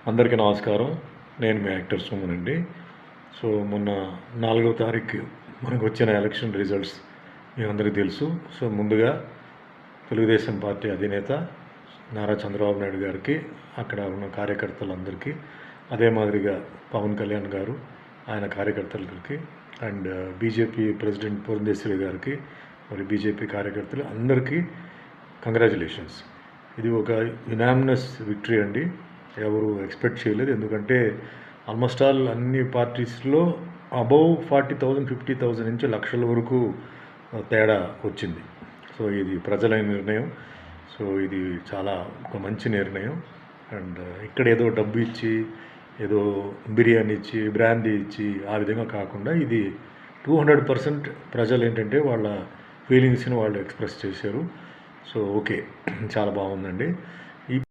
అందరికీ నమస్కారం. నేను మీ యాక్టర్ సుమన్ అండి. సో మొన్న 4వ తారీఖు మనకు వచ్చిన ఎలక్షన్ రిజల్ట్స్ మీ అందరికీ తెలుసు. సో ముందుగా తెలుగుదేశం పార్టీ అధినేత నారా చంద్రబాబు నాయుడు గారికి, అక్కడ ఉన్న కార్యకర్తలందరికీ, అదే మాదిరిగా పవన్ కళ్యాణ్ గారు ఆయన కార్యకర్తలకి, అండ్ బీజేపీ ప్రెసిడెంట్ పురంధేశ్వరి గారికి, మరి బీజేపీ కార్యకర్తలు అందరికీ కంగ్రాచులేషన్స్. ఇది ఒక యునానిమస్ విక్టరీ అండి. ఎవరు ఎక్స్పెక్ట్ చేయలేదు. ఎందుకంటే ఆల్మోస్ట్ ఆల్ అన్ని పార్టీస్లో అబౌవ్ 40,000 50,000 నుంచి లక్షల వరకు తేడా వచ్చింది. సో ఇది ప్రజల నిర్ణయం. సో ఇది చాలా ఒక మంచి నిర్ణయం. అండ్ ఇక్కడ ఏదో డబ్బు ఇచ్చి, ఏదో బిర్యానీ ఇచ్చి, బ్రాందీ ఇచ్చి ఆ విధంగా కాకుండా ఇది 200% ప్రజలు ఏంటంటే వాళ్ళ ఫీలింగ్స్ని వాళ్ళు ఎక్స్ప్రెస్ చేశారు. సో ఓకే, చాలా బాగుందండి.